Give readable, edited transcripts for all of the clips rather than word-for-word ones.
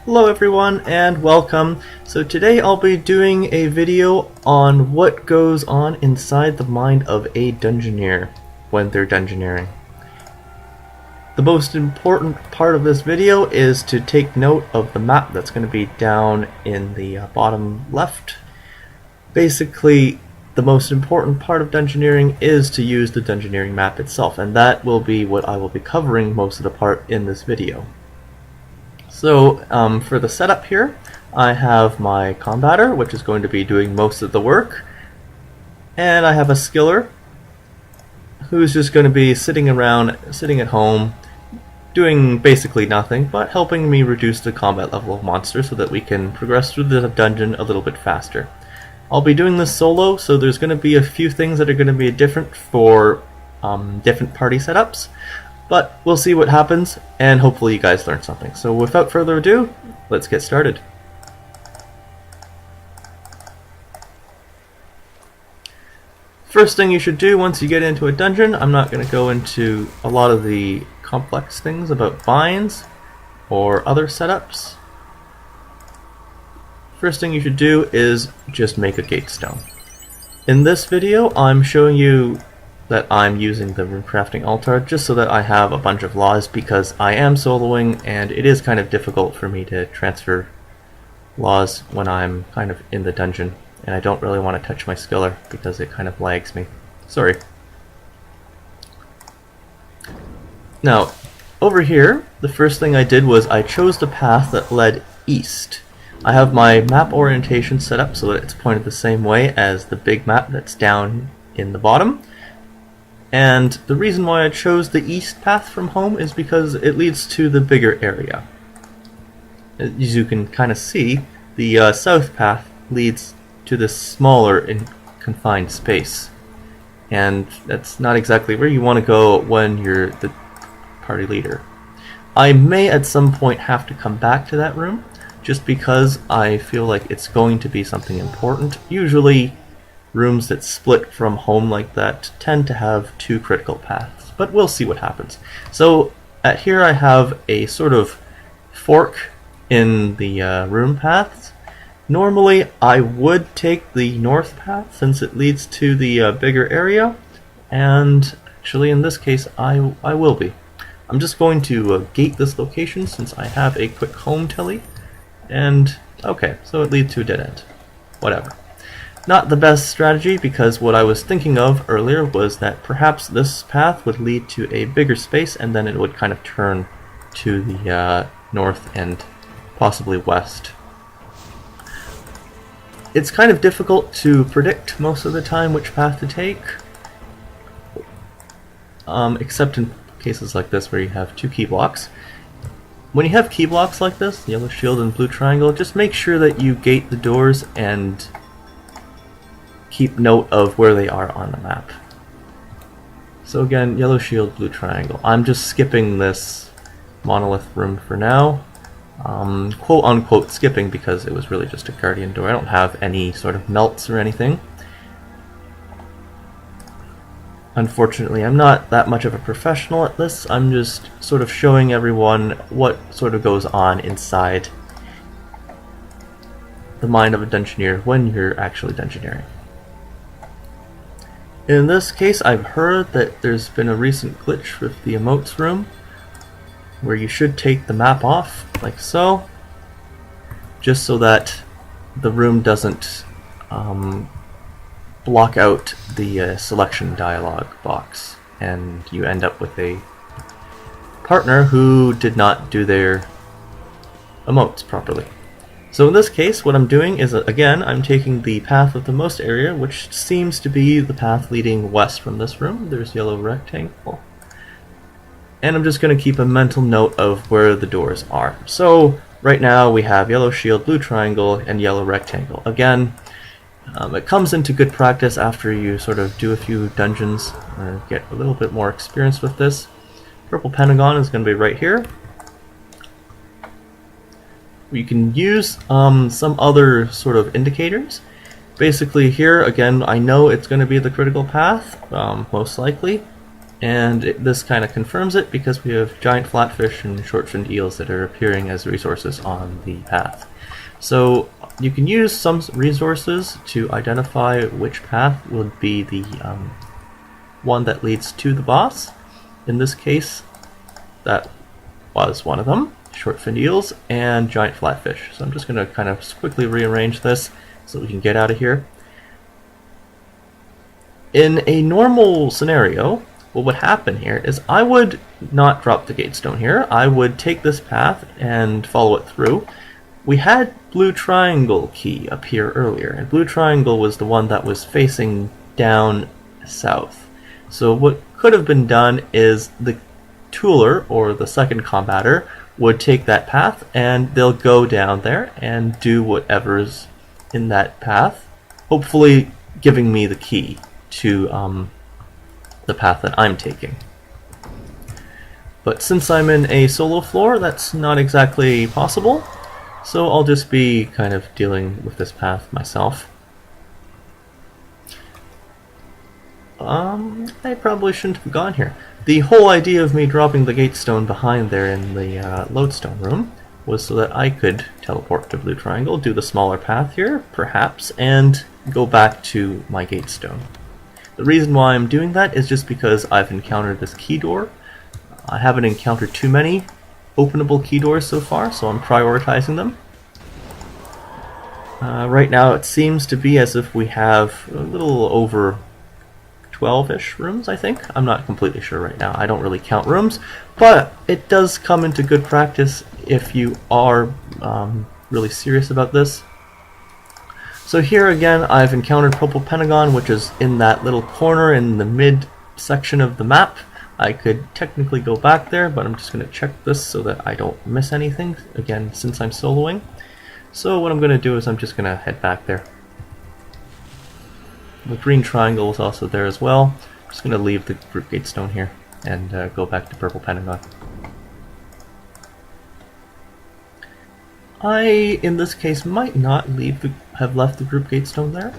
Hello everyone and welcome. So today I'll be doing a video on what goes on inside the mind of a Dungeoneer when they're Dungeoneering. The most important part of this video is to take note of the map that's going to be down in the bottom left. Basically, the most important part of Dungeoneering is to use the Dungeoneering map itself, and that will be what I will be covering most of the part in this video. So for the setup here, I have my combatter, which is going to be doing most of the work, and I have a skiller who's just going to be sitting at home, doing basically nothing, but helping me reduce the combat level of monsters so that we can progress through the dungeon a little bit faster. I'll be doing this solo, so there's going to be a few things that are going to be different for different party setups. But we'll see what happens, and hopefully you guys learn something. So without further ado, let's get started. First thing you should do once you get into a dungeon, I'm not going to go into a lot of the complex things about binds or other setups. First thing you should do is just make a gatestone. In this video, I'm showing you that I'm using the rune crafting altar just so that I have a bunch of laws, because I am soloing and it is kind of difficult for me to transfer laws when I'm kind of in the dungeon, and I don't really want to touch my skiller because it kind of lags me. Sorry. Now, over here, the first thing I did was I chose the path that led east. I have my map orientation set up so that it's pointed the same way as the big map that's down in the bottom. And the reason why I chose the east path from home is because it leads to the bigger area. As you can kind of see, the south path leads to this smaller and confined space. And that's not exactly where you want to go when you're the party leader. I may at some point have to come back to that room, just because I feel like it's going to be something important. Usually, rooms that split from home like that tend to have two critical paths, but we'll see what happens. So here I have a sort of fork in the room paths. Normally I would take the north path since it leads to the bigger area, and actually in this case I will be. I'm just going to gate this location since I have a quick home telly, and okay, so it leads to a dead end. Whatever. Not the best strategy, because what I was thinking of earlier was that perhaps this path would lead to a bigger space and then it would kind of turn to the north and possibly west. It's kind of difficult to predict most of the time which path to take, except in cases like this where you have two key blocks. When you have key blocks like this, yellow shield and blue triangle, just make sure that you gate the doors and keep note of where they are on the map. So again, yellow shield, blue triangle. I'm just skipping this monolith room for now. Quote unquote skipping, because it was really just a guardian door. I don't have any sort of melts or anything. Unfortunately, I'm not that much of a professional at this. I'm just sort of showing everyone what sort of goes on inside the mind of a Dungeoneer when you're actually Dungeoneering. In this case, I've heard that there's been a recent glitch with the emotes room, where you should take the map off, like so, just so that the room doesn't block out the selection dialog box, and you end up with a partner who did not do their emotes properly. So in this case, what I'm doing is, again, I'm taking the path of the most area, which seems to be the path leading west from this room. There's yellow rectangle. And I'm just going to keep a mental note of where the doors are. So right now we have yellow shield, blue triangle, and yellow rectangle. Again, it comes into good practice after you sort of do a few dungeons or get a little bit more experience with this. Purple pentagon is going to be right here. You can use some other sort of indicators. Basically here, again, I know it's going to be the critical path, most likely. And this kind of confirms it because we have giant flatfish and short-finned eels that are appearing as resources on the path. So you can use some resources to identify which path would be the one that leads to the boss. In this case, that was one of them, short-finned eels and giant flatfish. So I'm just going to kind of quickly rearrange this so we can get out of here. In a normal scenario, what would happen here is I would not drop the gatestone here. I would take this path and follow it through. We had blue triangle key up here earlier, and blue triangle was the one that was facing down south. So what could have been done is the tooler, or the second combatter, would take that path and they'll go down there and do whatever's in that path, hopefully giving me the key to the path that I'm taking. But since I'm in a solo floor, that's not exactly possible, so I'll just be kind of dealing with this path myself. I probably shouldn't have gone here. The whole idea of me dropping the gatestone behind there in the lodestone room was so that I could teleport to Blue Triangle, do the smaller path here, perhaps, and go back to my gatestone. The reason why I'm doing that is just because I've encountered this key door. I haven't encountered too many openable key doors so far, so I'm prioritizing them. Right now it seems to be as if we have a little over 12-ish rooms, I think. I'm not completely sure right now. I don't really count rooms, but it does come into good practice if you are really serious about this. So here again, I've encountered Purple Pentagon, which is in that little corner in the mid section of the map. I could technically go back there, but I'm just going to check this so that I don't miss anything, again, since I'm soloing. So what I'm going to do is I'm just going to head back there. The green triangle is also there as well. I'm just going to leave the group gatestone here and go back to Purple Pentagon. I, in this case, might not have left the group gatestone there.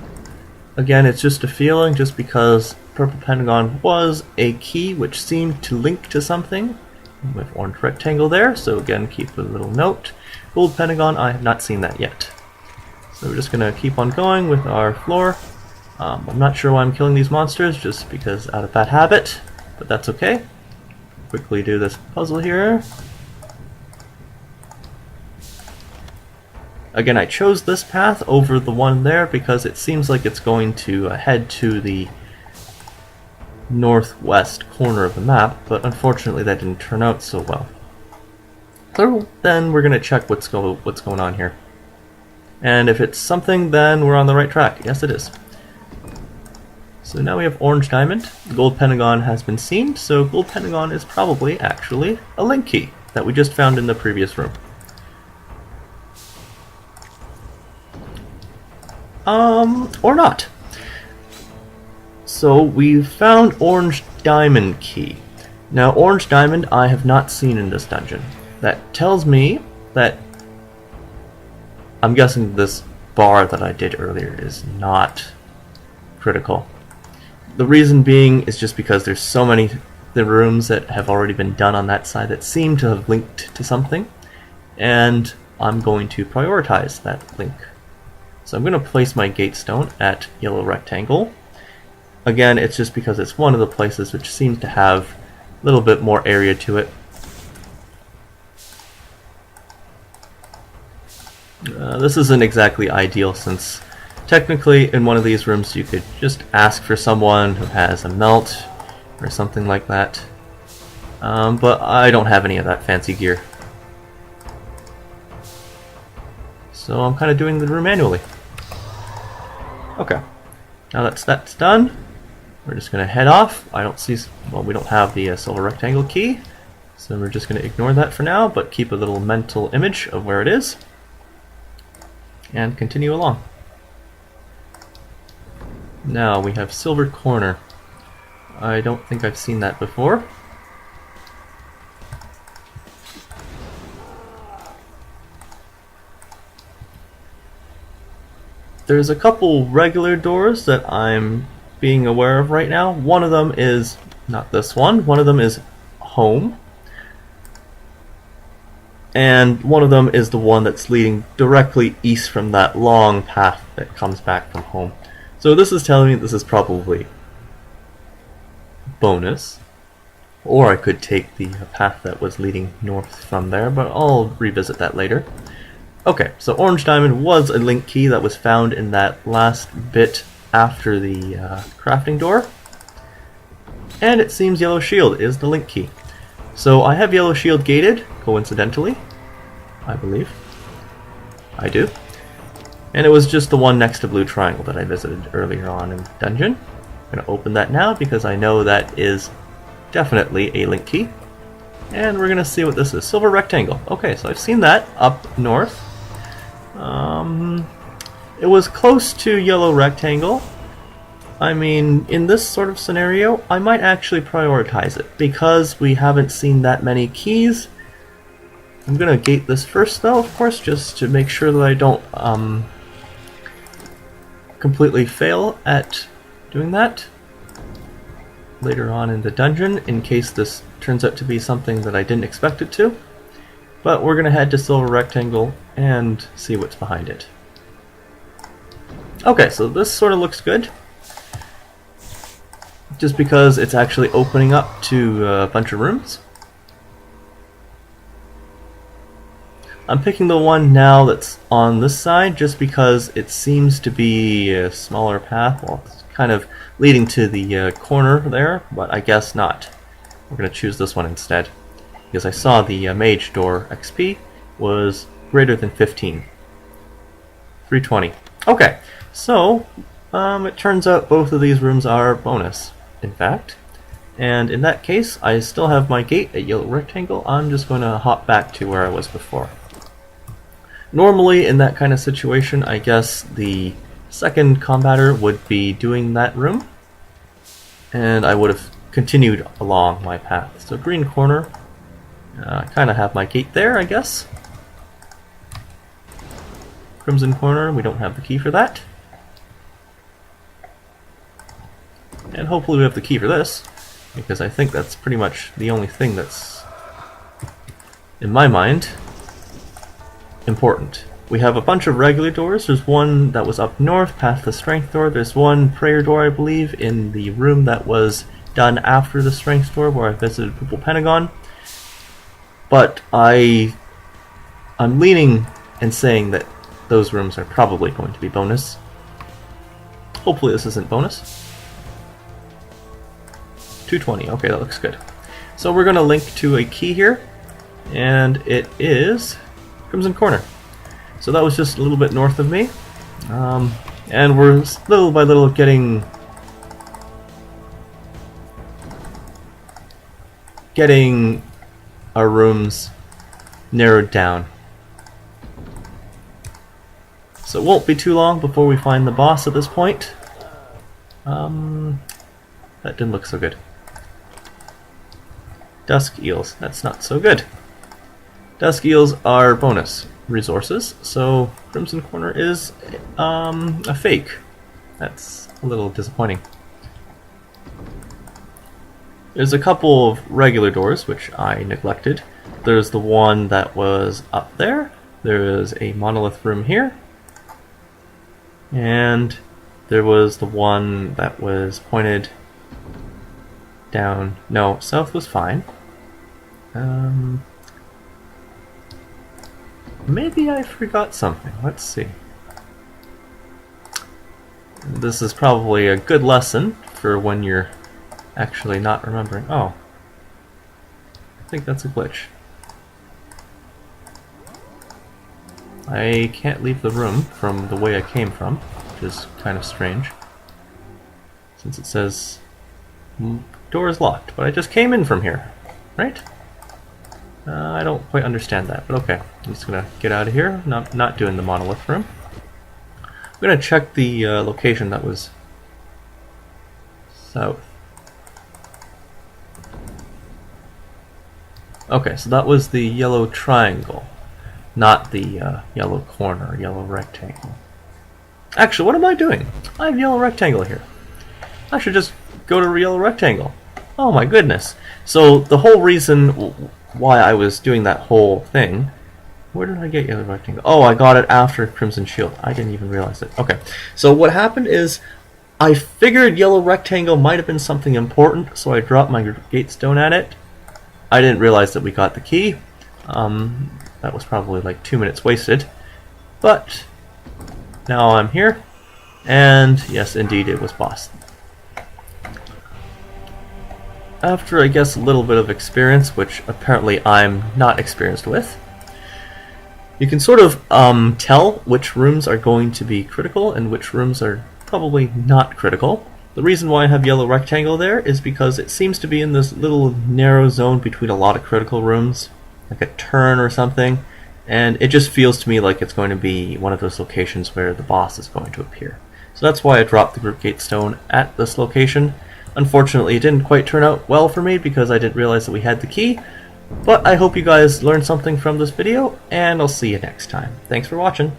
Again, it's just a feeling, just because Purple Pentagon was a key which seemed to link to something with orange rectangle there, so again, keep a little note. Gold Pentagon, I have not seen that yet. So we're just going to keep on going with our floor. I'm not sure why I'm killing these monsters, just because out of bad habit, but that's okay. Quickly do this puzzle here. Again, I chose this path over the one there because it seems like it's going to head to the northwest corner of the map, but unfortunately that didn't turn out so well. So then we're going to check what's going on here. And if it's something, then we're on the right track. Yes, it is. So now we have Orange Diamond. Gold Pentagon has been seen, so Gold Pentagon is probably actually a link key that we just found in the previous room. Or not. So we've found Orange Diamond key. Now Orange Diamond I have not seen in this dungeon. That tells me that I'm guessing this bar that I did earlier is not critical. The reason being is just because there's so many the rooms that have already been done on that side that seem to have linked to something, and I'm going to prioritize that link. So I'm going to place my gatestone at yellow rectangle. Again, it's just because it's one of the places which seems to have a little bit more area to it. This isn't exactly ideal, since technically in one of these rooms you could just ask for someone who has a melt or something like that. But I don't have any of that fancy gear. So I'm kind of doing the room manually. Okay, now that's done. We're just going to head off. I don't see, well, we don't have the silver rectangle key, so we're just going to ignore that for now, but keep a little mental image of where it is, and continue along. Now we have Silver Corner. I don't think I've seen that before. There's a couple regular doors that I'm being aware of right now. One of them is not this one. One of them is home. And one of them is the one that's leading directly east from that long path that comes back from home. So this is telling me this is probably bonus. Or I could take the path that was leading north from there, but I'll revisit that later. Okay, so orange diamond was a link key that was found in that last bit after the crafting door. And it seems yellow shield is the link key. So I have yellow shield gated, coincidentally, I believe. I do. And it was just the one next to blue triangle that I visited earlier on in the dungeon. I'm going to open that now because I know that is definitely a link key. And we're going to see what this is. Silver rectangle. Okay, so I've seen that up north. It was close to yellow rectangle. I mean, in this sort of scenario, I might actually prioritize it because we haven't seen that many keys. I'm going to gate this first though, of course, just to make sure that I don't completely fail at doing that later on in the dungeon, in case this turns out to be something that I didn't expect it to. But we're going to head to Silver Rectangle and see what's behind it. Okay, so this sort of looks good. Just because it's actually opening up to a bunch of rooms. I'm picking the one now that's on this side just because it seems to be a smaller path. Well, it's kind of leading to the corner there, but I guess not. We're going to choose this one instead because I saw the mage door XP was greater than 15. 320. Okay, so it turns out both of these rooms are bonus, in fact. And in that case, I still have my gate at yellow rectangle. I'm just going to hop back to where I was before. Normally, in that kind of situation, I guess the second combatter would be doing that room, and I would have continued along my path. So green corner, I kind of have my gate there, I guess. Crimson corner, we don't have the key for that. And hopefully we have the key for this, because I think that's pretty much the only thing that's, in my mind, important. We have a bunch of regular doors. There's one that was up north past the strength door. There's one prayer door, I believe, in the room that was done after the strength door where I visited Purple Pentagon. But I'm leaning and saying that those rooms are probably going to be bonus. Hopefully this isn't bonus. 220, okay, that looks good. So we're going to link to a key here, and it is Crimson Corner. So that was just a little bit north of me, and we're little by little getting our rooms narrowed down. So it won't be too long before we find the boss at this point. That didn't look so good. Dusk eels, that's not so good. Dusk eels are bonus resources, so Crimson Corner is a fake. That's a little disappointing. There's a couple of regular doors which I neglected. There's the one that was up there. There is a monolith room here. And there was the one that was pointed down. No, south was fine. Maybe I forgot something. Let's see. This is probably a good lesson for when you're actually not remembering. Oh. I think that's a glitch. I can't leave the room from the way I came from, which is kind of strange. Since it says door is locked, but I just came in from here, right? I don't quite understand that, but okay. I'm just gonna get out of here. Not doing the monolith room. I'm gonna check the location that was south. Okay, so that was the yellow triangle, not the yellow corner, yellow rectangle. Actually, what am I doing? I have yellow rectangle here. I should just go to yellow rectangle. Oh my goodness. So the whole reason why I was doing that whole thing... Where did I get Yellow Rectangle? Oh, I got it after Crimson Shield. I didn't even realize it. Okay, so what happened is I figured Yellow Rectangle might have been something important, so I dropped my Gatestone at it. I didn't realize that we got the key. That was probably like 2 minutes wasted. But now I'm here, and yes, indeed, it was boss. After, I guess, a little bit of experience, which apparently I'm not experienced with, you can sort of tell which rooms are going to be critical and which rooms are probably not critical. The reason why I have Yellow Rectangle there is because it seems to be in this little narrow zone between a lot of critical rooms, like a turn or something, and it just feels to me like it's going to be one of those locations where the boss is going to appear. So that's why I dropped the Group Gatestone at this location. Unfortunately, it didn't quite turn out well for me because I didn't realize that we had the key, but I hope you guys learned something from this video, and I'll see you next time. Thanks for watching.